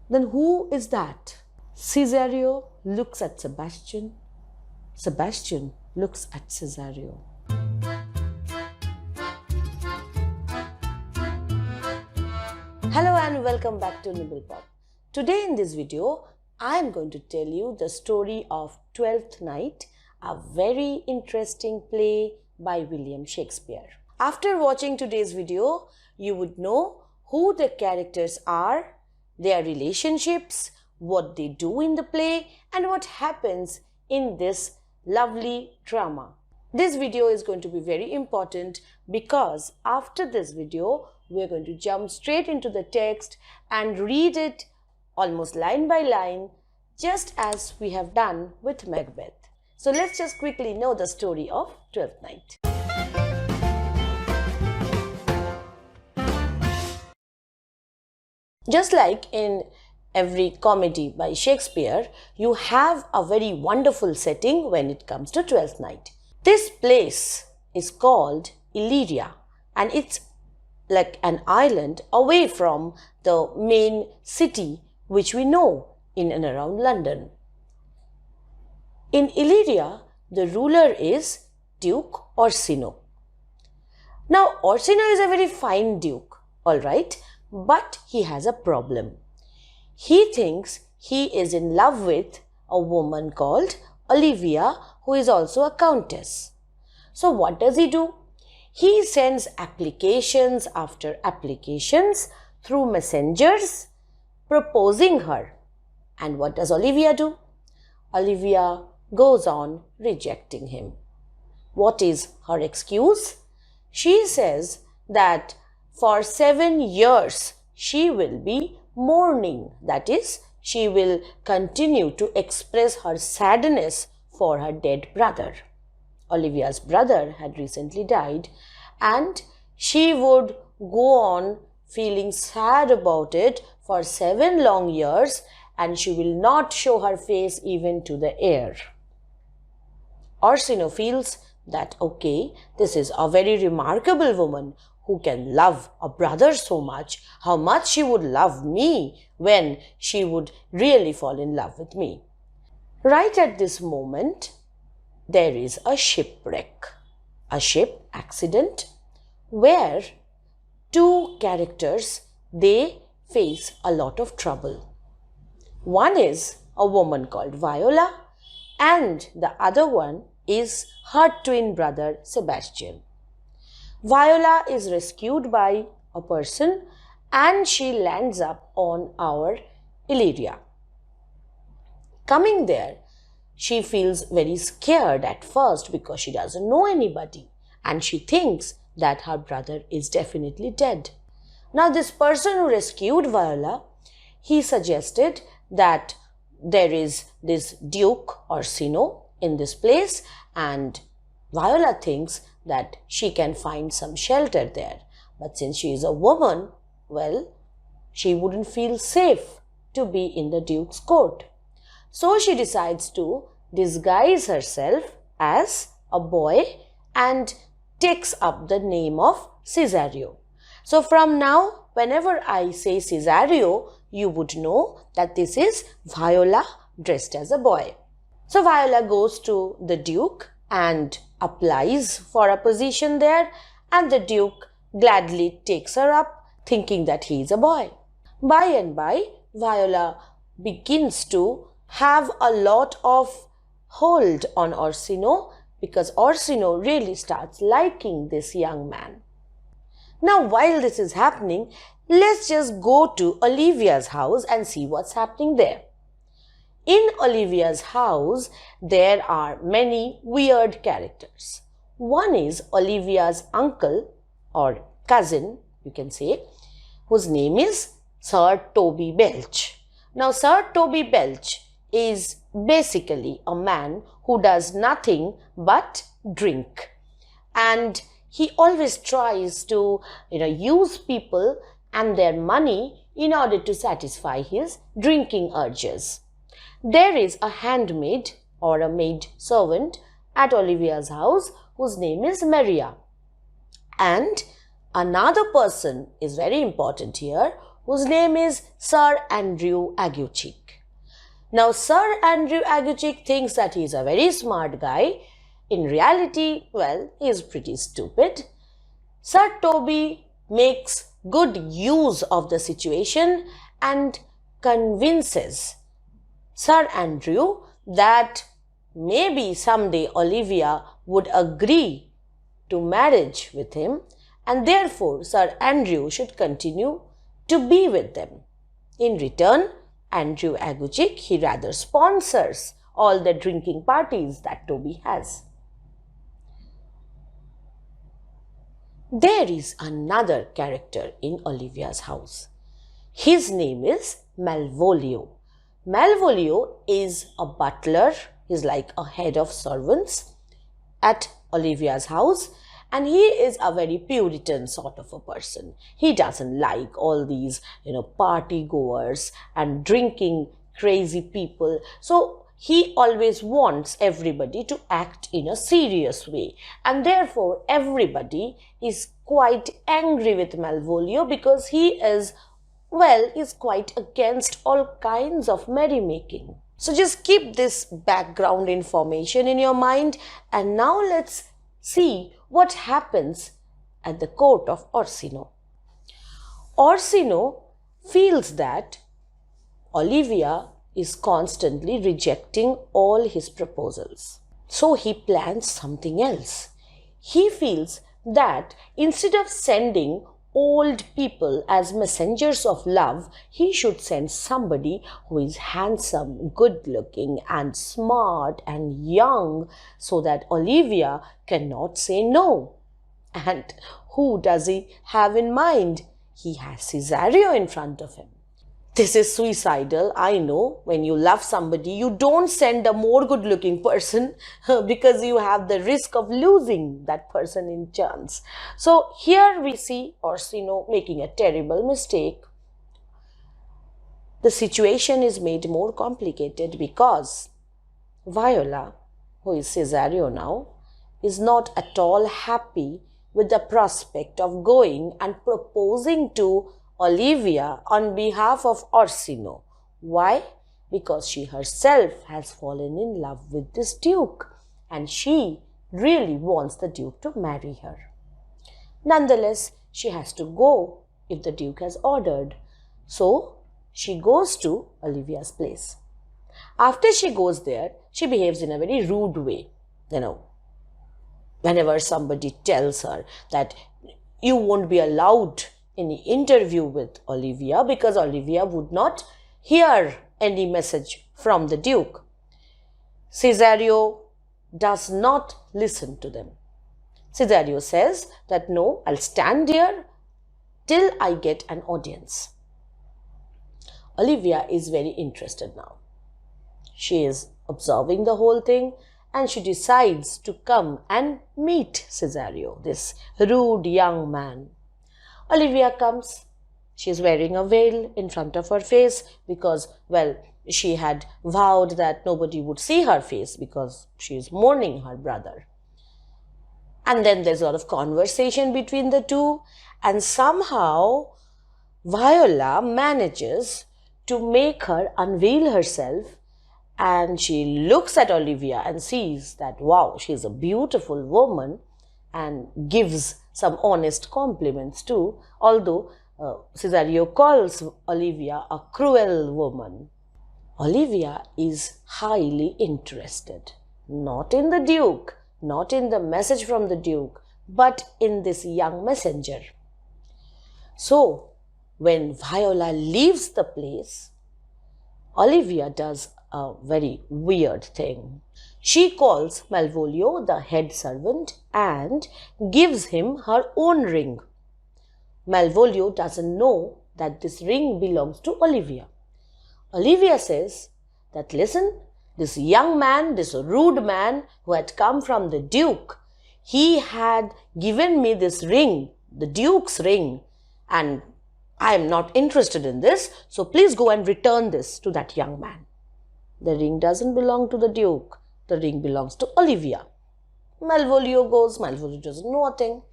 Then who is that? Cesario looks at Sebastian. Sebastian looks at Cesario. Hello and welcome back to NibblePop. Today in this video, I am going to tell you the story of Twelfth Night, a very interesting play by William Shakespeare. After watching today's video, you would know who the characters are, their relationships, what they do in the play, and what happens in this lovely drama. This video is going to be very important because after this video, we are going to jump straight into the text and read it almost line by line, just as we have done with Macbeth. So let's just quickly know the story of Twelfth Night. Just like in every comedy by Shakespeare, you have a very wonderful setting when it comes to Twelfth Night. This place is called Illyria, and it's like an island away from the main city which we know in and around London. In Illyria, the ruler is Duke Orsino. Now, Orsino is a very fine duke, all right, but he has a problem. He thinks he is in love with a woman called Olivia, who is also a countess. So what does he do? He sends applications after applications through messengers proposing her. And what does Olivia do? Olivia goes on rejecting him. What is her excuse? She says that for 7 years she will be mourning. That is, she will continue to express her sadness for her dead brother. Olivia's brother had recently died, and she would go on feeling sad about it for 7 long years, and she will not show her face even to the air. Orsino feels that, okay, this is a very remarkable woman who can love a brother so much. How much she would love me when she would really fall in love with me. Right at this moment, there is a shipwreck, a ship accident, where 2 characters, they face a lot of trouble. One is a woman called Viola, and the other one is her twin brother Sebastian. Viola is rescued by a person and she lands up on our Illyria. Coming there, she feels very scared at first because she doesn't know anybody and she thinks that her brother is definitely dead. Now this person who rescued Viola, he suggested that there is this Duke Orsino in this place, and Viola thinks that she can find some shelter there. But since she is a woman, well, she wouldn't feel safe to be in the Duke's court. So she decides to disguise herself as a boy and takes up the name of Cesario. So from now, whenever I say Cesario, you would know that this is Viola dressed as a boy. So Viola goes to the Duke and applies for a position there, and the Duke gladly takes her up, thinking that he is a boy. By and by, Viola begins to have a lot of hold on Orsino because Orsino really starts liking this young man. Now, while this is happening, let's just go to Olivia's house and see what's happening there. In Olivia's house, there are many weird characters. One is Olivia's uncle or cousin, you can say, whose name is Sir Toby Belch. Now, Sir Toby Belch is basically a man who does nothing but drink. And he always tries to, use people and their money in order to satisfy his drinking urges. There is a handmaid or a maid servant at Olivia's house whose name is Maria. And another person is very important here whose name is Sir Andrew Aguecheek. Now, Sir Andrew Aguecheek thinks that he is a very smart guy. In reality, well, he is pretty stupid. Sir Toby makes good use of the situation and convinces Sir Andrew that maybe someday Olivia would agree to marriage with him, and therefore Sir Andrew should continue to be with them. In return, Andrew Aguecheek, he rather sponsors all the drinking parties that Toby has. There is another character in Olivia's house. His name is Malvolio. Malvolio is a butler. He's like a head of servants at Olivia's house, and he is a very Puritan sort of a person. He doesn't like all these, party goers and drinking crazy people. So he always wants everybody to act in a serious way. And therefore, everybody is quite angry with Malvolio because he is quite against all kinds of merrymaking. So just keep this background information in your mind, and now let's see what happens at the court of Orsino. Orsino feels that Olivia is constantly rejecting all his proposals. So he plans something else. He feels that instead of sending old people as messengers of love, he should send somebody who is handsome, good-looking and smart and young, so that Olivia cannot say no. And who does he have in mind? He has Cesario in front of him. This is suicidal, I know. When you love somebody, you don't send a more good-looking person because you have the risk of losing that person in chance. So here we see Orsino making a terrible mistake. The situation is made more complicated because Viola, who is Cesario now, is not at all happy with the prospect of going and proposing to Olivia on behalf of Orsino. Why? Because she herself has fallen in love with this Duke and she really wants the Duke to marry her. Nonetheless, she has to go if the Duke has ordered. So she goes to Olivia's place. After she goes there, she behaves in a very rude way. Whenever somebody tells her that you won't be allowed any interview with Olivia because Olivia would not hear any message from the Duke, Cesario does not listen to them. Cesario says that no, I'll stand here till I get an audience. Olivia is very interested now. She is observing the whole thing and she decides to come and meet Cesario, this rude young man. Olivia comes. She is wearing a veil in front of her face because, she had vowed that nobody would see her face because she is mourning her brother. And then there's a lot of conversation between the two, and somehow Viola manages to make her unveil herself, and she looks at Olivia and sees that, wow, she's a beautiful woman, and gives some honest compliments too, although Cesario calls Olivia a cruel woman. Olivia is highly interested, not in the Duke, not in the message from the Duke, but in this young messenger. So, when Viola leaves the place, Olivia does a very weird thing. She calls Malvolio, the head servant, and gives him her own ring. Malvolio doesn't know that this ring belongs to Olivia. Olivia says that, listen, this young man, this rude man who had come from the Duke, he had given me this ring, the Duke's ring, and I am not interested in this, so please go and return this to that young man. The ring doesn't belong to the Duke. The ring belongs to Olivia. Malvolio goes. Malvolio doesn't know a thing.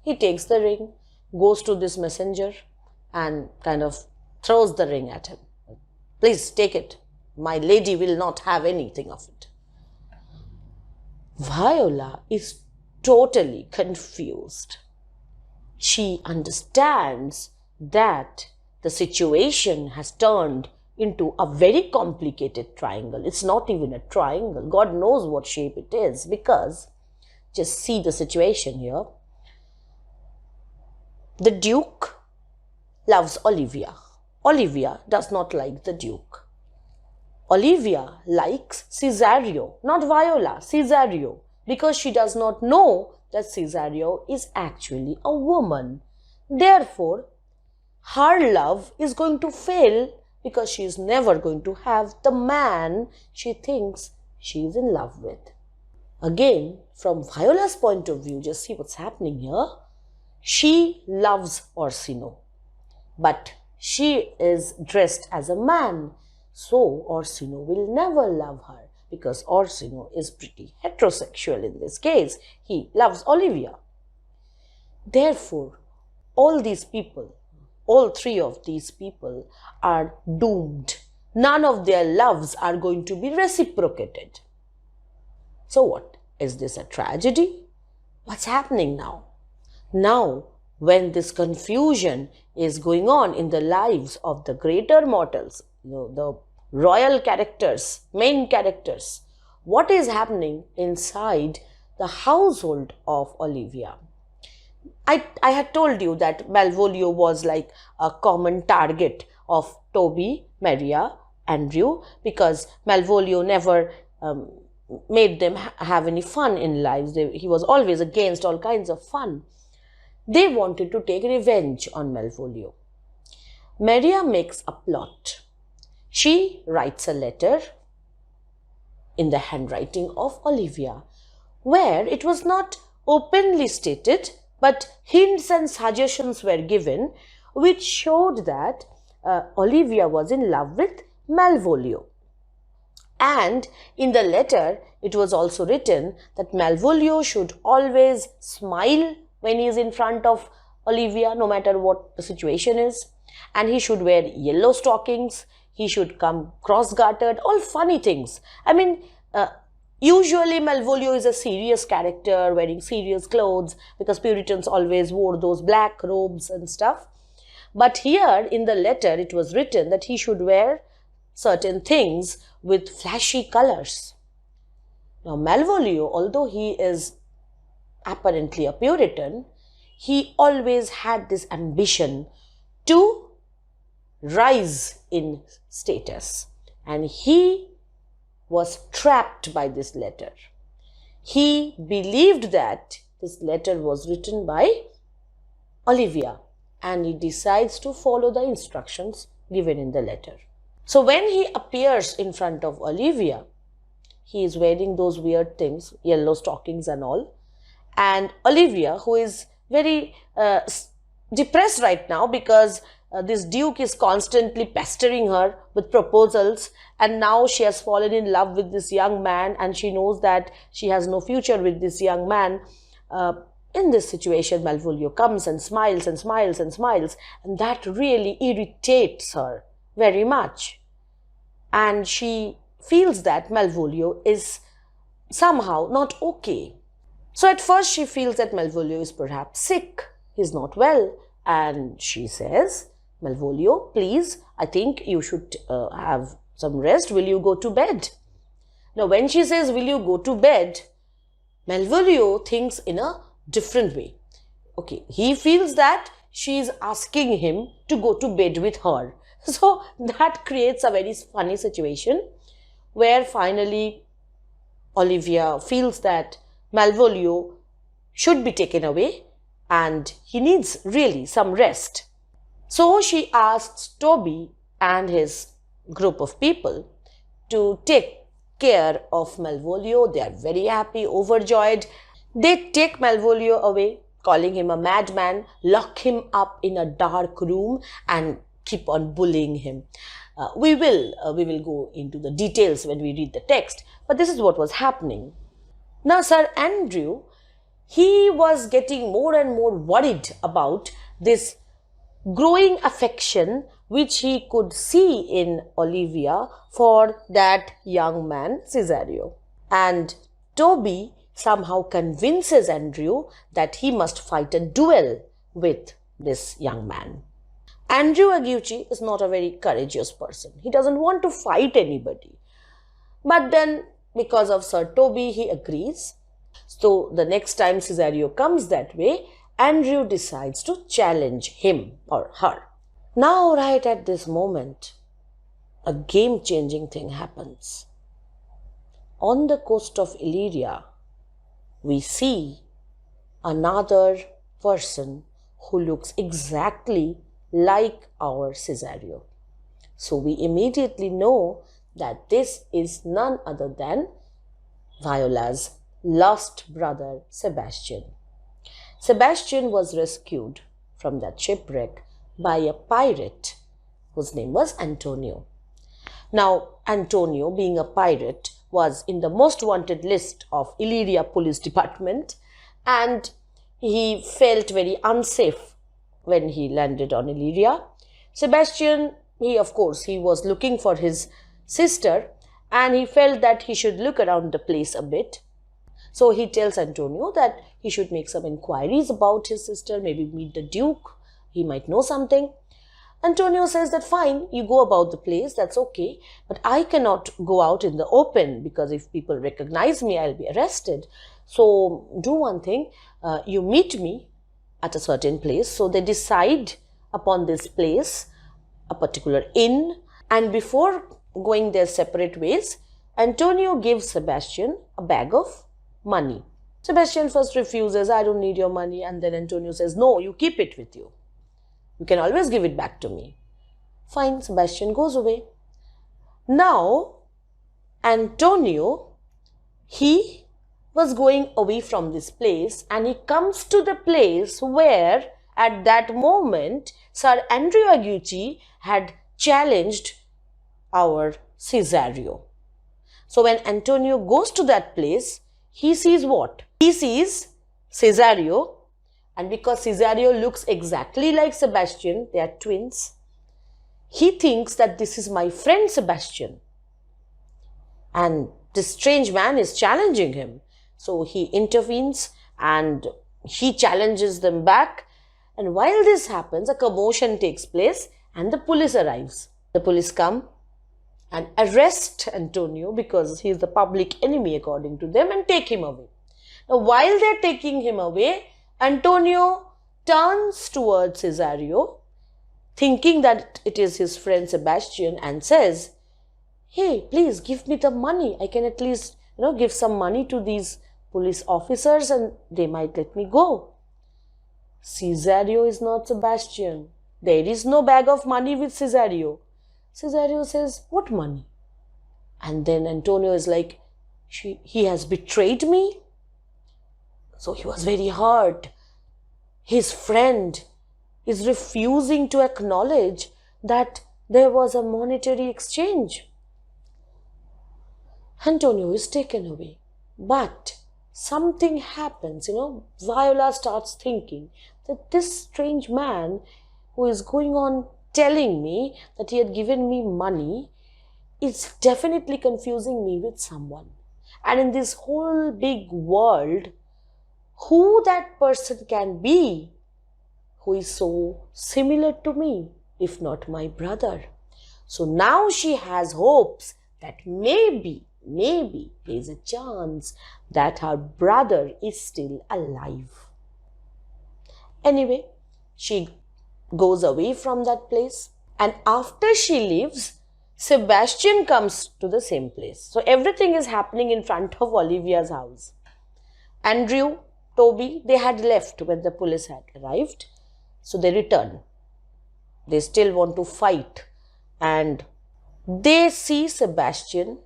He takes the ring, goes to this messenger and kind of throws the ring at him. Please take it. My lady will not have anything of it. Viola is totally confused. She understands that the situation has turned into a very complicated triangle. It's not even a triangle. God knows what shape it is, because just see the situation here. The Duke loves Olivia. Olivia does not like the Duke. Olivia likes Cesario, not Viola, Cesario, because she does not know that Cesario is actually a woman. Therefore, her love is going to fail because she is never going to have the man she thinks she is in love with. Again, from Viola's point of view, just see what's happening here. She loves Orsino, but she is dressed as a man. So Orsino will never love her because Orsino is pretty heterosexual in this case. He loves Olivia. Therefore, all these people, all three of these people are doomed. None of their loves are going to be reciprocated. So what? Is this a tragedy? What's happening now? Now, when this confusion is going on in the lives of the greater mortals, the royal characters, main characters, what is happening inside the household of Olivia? I had told you that Malvolio was like a common target of Toby, Maria, Andrew, because Malvolio never made them have any fun in lives. He was always against all kinds of fun. They wanted to take revenge on Malvolio. Maria makes a plot. She writes a letter in the handwriting of Olivia, where it was not openly stated, but hints and suggestions were given, which showed that Olivia was in love with Malvolio. And in the letter, it was also written that Malvolio should always smile when he is in front of Olivia, no matter what the situation is. And he should wear yellow stockings. He should come cross-gartered, all funny things. I mean, usually Malvolio is a serious character, wearing serious clothes, because Puritans always wore those black robes and stuff. But here in the letter, it was written that he should wear certain things with flashy colors. Now, Malvolio, although he is apparently a Puritan, he always had this ambition to rise in status, and he was trapped by this letter. He believed that this letter was written by Olivia, and he decides to follow the instructions given in the letter. So when he appears in front of Olivia, he is wearing those weird things, yellow stockings and all. And Olivia, who is very depressed right now because this Duke is constantly pestering her with proposals, and now she has fallen in love with this young man and she knows that she has no future with this young man. In this situation, Malvolio comes and smiles and smiles and smiles, and that really irritates her very much. And she feels that Malvolio is somehow not okay. So at first she feels that Malvolio is perhaps sick, he's not well, and she says, Malvolio, please, I think you should have some rest. Will you go to bed? Now, when she says, will you go to bed, Malvolio thinks in a different way. Okay, he feels that she is asking him to go to bed with her. So that creates a very funny situation where finally Olivia feels that Malvolio should be taken away and he needs really some rest. So she asks Toby and his group of people to take care of Malvolio. They are very happy, overjoyed. They take Malvolio away, calling him a madman, lock him up in a dark room and keep on bullying him. We will go into the details when we read the text, but this is what was happening. Now, Sir Andrew, he was getting more and more worried about this growing affection which he could see in Olivia for that young man, Cesario. And Toby somehow convinces Andrew that he must fight a duel with this young man. Andrew Aguchi is not a very courageous person. He doesn't want to fight anybody. But then, because of Sir Toby, he agrees. So the next time Cesario comes that way, Andrew decides to challenge him or her. Now, right at this moment, a game-changing thing happens. On the coast of Illyria, we see another person who looks exactly like our Cesario. So we immediately know that this is none other than Viola's lost brother, Sebastian. Sebastian was rescued from that shipwreck by a pirate whose name was Antonio. Now, Antonio, being a pirate, was in the most wanted list of Illyria Police Department, and he felt very unsafe when he landed on Illyria. Sebastian, he was looking for his sister, and he felt that he should look around the place a bit. So he tells Antonio that he should make some inquiries about his sister, maybe meet the Duke, he might know something. Antonio says that fine, you go about the place, that's okay, but I cannot go out in the open because if people recognize me, I'll be arrested. So do one thing, you meet me at a certain place. So they decide upon this place, a particular inn, and before going their separate ways, Antonio gives Sebastian a bag of money. Sebastian first refuses, I don't need your money, and then Antonio says, no, you keep it with you. You can always give it back to me. Fine, Sebastian goes away. Now, Antonio, he was going away from this place and he comes to the place where at that moment Sir Andrew Aguchi had challenged our Cesario. So when Antonio goes to that place, he sees what? He sees Cesario, and because Cesario looks exactly like Sebastian, they are twins, he thinks that this is my friend Sebastian. And this strange man is challenging him. So he intervenes and he challenges them back. And while this happens, a commotion takes place and the police arrives. The police come and arrest Antonio because he is the public enemy according to them and take him away. Now while they are taking him away, Antonio turns towards Cesario, thinking that it is his friend Sebastian, and says, hey, please give me the money. I can at least, give some money to these police officers and they might let me go. Cesario is not Sebastian. There is no bag of money with Cesario. Cesario says, what money? And then Antonio is like, he has betrayed me. So he was very hurt. His friend is refusing to acknowledge that there was a monetary exchange. Antonio is taken away. But something happens, Viola starts thinking that this strange man who is going on telling me that he had given me money is definitely confusing me with someone. And in this whole big world, who that person can be who is so similar to me, if not my brother. So now she has hopes that maybe there is a chance that her brother is still alive. Anyway, she goes away from that place, and after she leaves, Sebastian comes to the same place. So everything is happening in front of Olivia's house. Andrew, Toby, they had left when the police had arrived. So they return. They still want to fight. And they see Sebastian.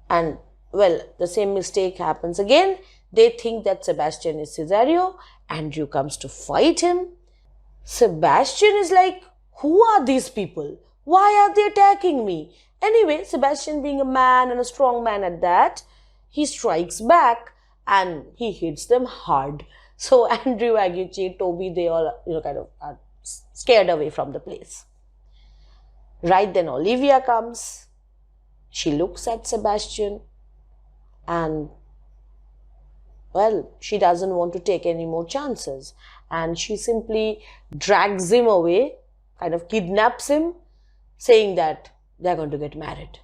And, the same mistake happens again. They think that Sebastian is Cesario. Andrew comes to fight him. Sebastian is like, who are these people? Why are they attacking me? Anyway, Sebastian, being a man and a strong man at that, he strikes back and he hits them hard. So Andrew, Aguchi, Toby, they all kind of are scared away from the place. Right then Olivia comes. She looks at Sebastian and, well, she doesn't want to take any more chances, and she simply drags him away, kind of kidnaps him, saying that they're going to get married.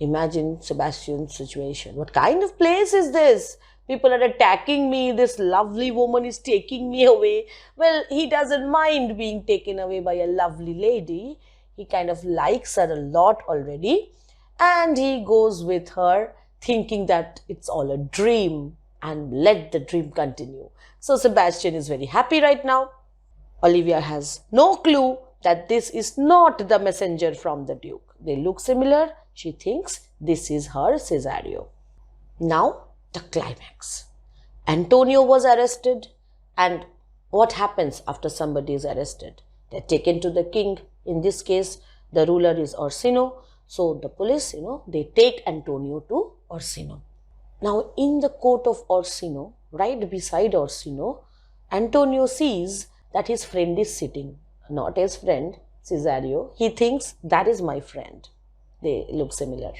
Imagine Sebastian's situation. What kind of place is this? People are attacking me. This lovely woman is taking me away. Well, he doesn't mind being taken away by a lovely lady. He kind of likes her a lot already. And he goes with her thinking that it's all a dream, and let the dream continue. So Sebastian is very happy right now. Olivia has no clue that this is not the messenger from the Duke. They look similar. She thinks this is her Cesario. Now the climax. Antonio was arrested, and what happens after somebody is arrested? They're taken to the king. In this case, the ruler is Orsino. So the police, they take Antonio to Orsino. Now in the court of Orsino, right beside Orsino, Antonio sees that his friend is sitting. Not his friend, Cesario. He thinks that is my friend. They look similar.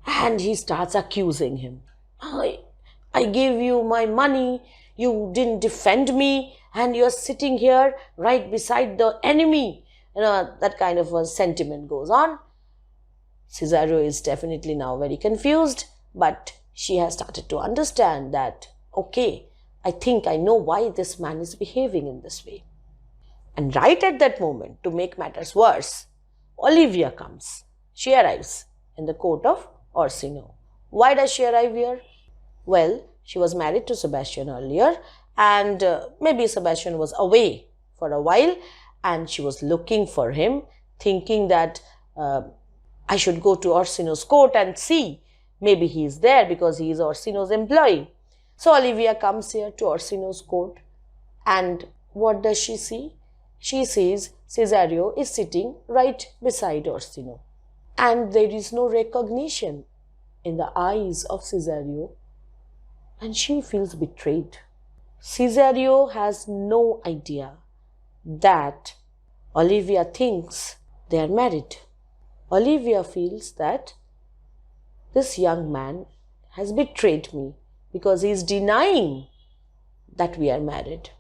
And he starts accusing him. I gave you my money, you didn't defend me, and you're sitting here right beside the enemy. That kind of a sentiment goes on. Cesario is definitely now very confused, but she has started to understand that, okay, I think I know why this man is behaving in this way. And right at that moment, to make matters worse, Olivia comes. She arrives in the court of Orsino. Why does she arrive here? Well, she was married to Sebastian earlier, and maybe Sebastian was away for a while, and she was looking for him, thinking that I should go to Orsino's court and see. Maybe he is there because he is Orsino's employee. So Olivia comes here to Orsino's court, and what does she see? She sees Cesario is sitting right beside Orsino, and there is no recognition in the eyes of Cesario, and she feels betrayed. Cesario has no idea that Olivia thinks they are married. Olivia feels that this young man has betrayed me because he is denying that we are married.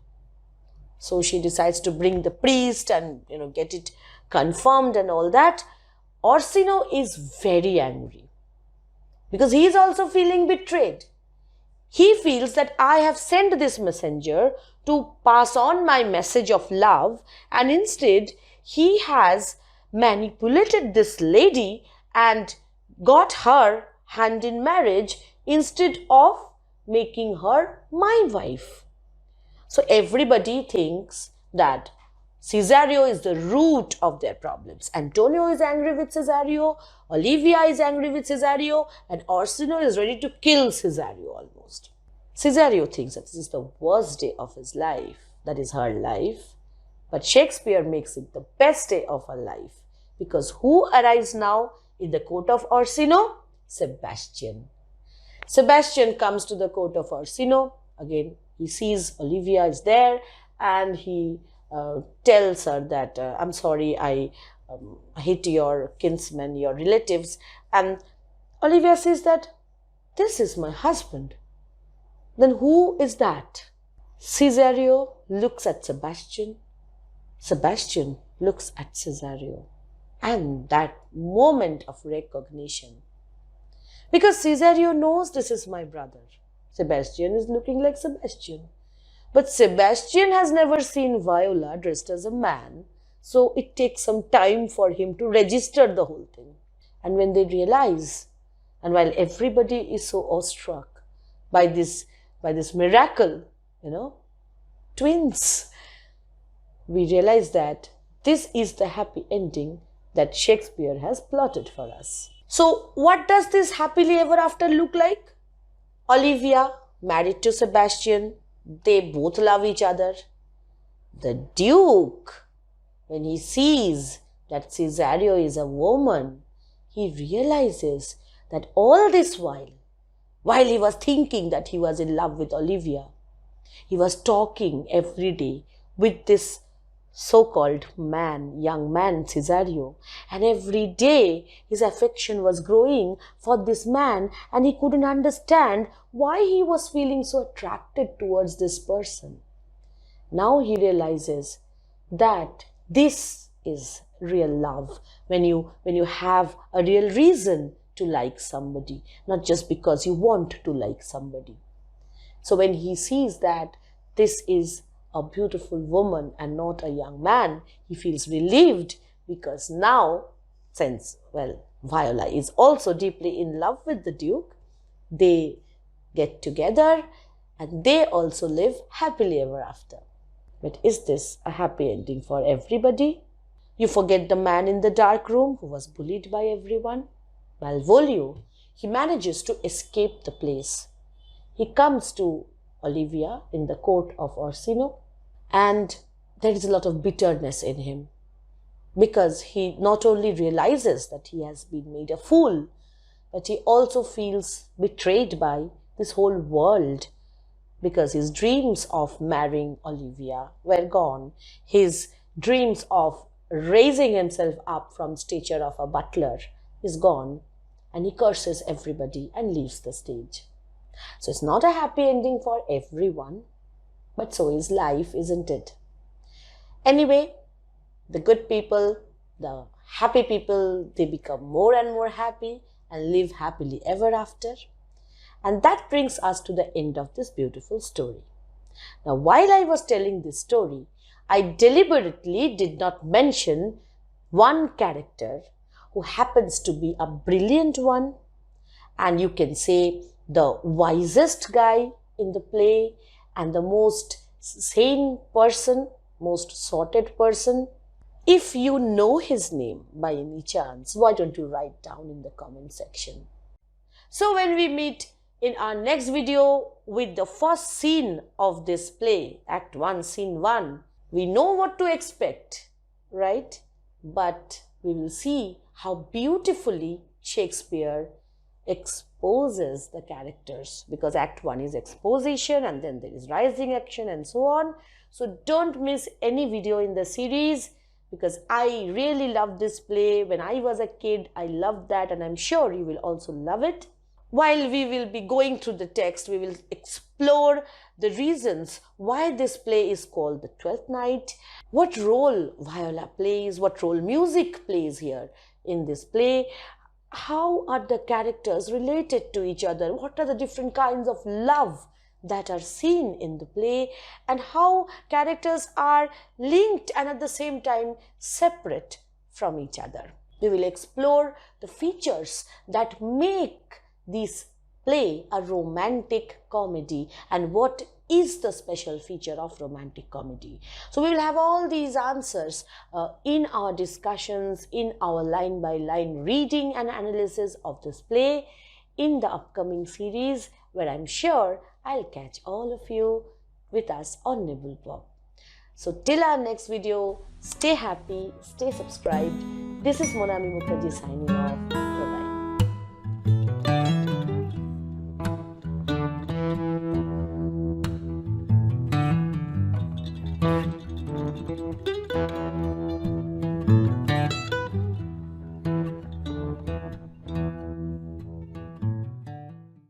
So she decides to bring the priest and get it confirmed and all that. Orsino is very angry because he is also feeling betrayed. He feels that I have sent this messenger to pass on my message of love, and instead he has manipulated this lady and got her hand in marriage instead of making her my wife. So everybody thinks that Cesario is the root of their problems. Antonio is angry with Cesario, Olivia is angry with Cesario, and Orsino is ready to kill Cesario almost. Cesario thinks that this is the worst day of his life, that is her life, but Shakespeare makes it the best day of her life, because who arrives now in the court of Orsino? Sebastian. Sebastian comes to the court of Orsino. Again, he sees Olivia is there, and he tells her that, I'm sorry, I hit your kinsmen, your relatives. And Olivia says that, this is my husband. Then who is that? Cesario looks at Sebastian. Sebastian looks at Cesario. And that moment of recognition. Because Cesario knows this is my brother. Sebastian is looking like Sebastian. But Sebastian has never seen Viola dressed as a man, so it takes some time for him to register the whole thing. And when they realize, and while everybody is so awestruck by this miracle, twins, we realize that this is the happy ending that Shakespeare has plotted for us. So what does this happily ever after look like? Olivia married to Sebastian. They both love each other. The Duke, when he sees that Cesario is a woman, he realizes that all this while he was thinking that he was in love with Olivia, he was talking every day with this so-called man, young man, Cesario. And every day his affection was growing for this man, and he couldn't understand why he was feeling so attracted towards this person. Now he realizes that this is real love, when you have a real reason to like somebody, not just because you want to like somebody. So when he sees that this is a beautiful woman and not a young man, he feels relieved, because now, since, well, Viola is also deeply in love with the Duke, they get together and they also live happily ever after. But is this a happy ending for everybody? You forget the man in the dark room who was bullied by everyone? Malvolio, he manages to escape the place. He comes to Olivia in the court of Orsino, and there is a lot of bitterness in him, because he not only realizes that he has been made a fool, but he also feels betrayed by this whole world, because his dreams of marrying Olivia were gone. His dreams of raising himself up from stature of a butler is gone, and he curses everybody and leaves the stage. So it's not a happy ending for everyone, but so is life, isn't it? Anyway, the good people, the happy people, they become more and more happy and live happily ever after. And that brings us to the end of this beautiful story. Now, while I was telling this story, I deliberately did not mention one character who happens to be a brilliant one, and you can say the wisest guy in the play, and the most sane person, most sorted person. If you know his name by any chance, why don't you write down in the comment section? So when we meet in our next video with the first scene of this play, Act 1, Scene 1, we know what to expect, right? But we will see how beautifully Shakespeare exposes the characters, because Act 1 is exposition and then there is rising action and so on. So don't miss any video in the series, because I really love this play. When I was a kid, I loved that, and I'm sure you will also love it. While we will be going through the text, we will explore the reasons why this play is called the Twelfth Night, what role Viola plays, what role music plays here in this play, how are the characters related to each other, what are the different kinds of love that are seen in the play, and how characters are linked and at the same time separate from each other. We will explore the features that make this play a romantic comedy, and what is the special feature of romantic comedy. So we will have all these answers in our discussions, in our line by line reading and analysis of this play in the upcoming series, where I'm sure I'll catch all of you with us on NibblePop. So till our next video, stay happy, stay subscribed. This is Monami Mukherjee signing off.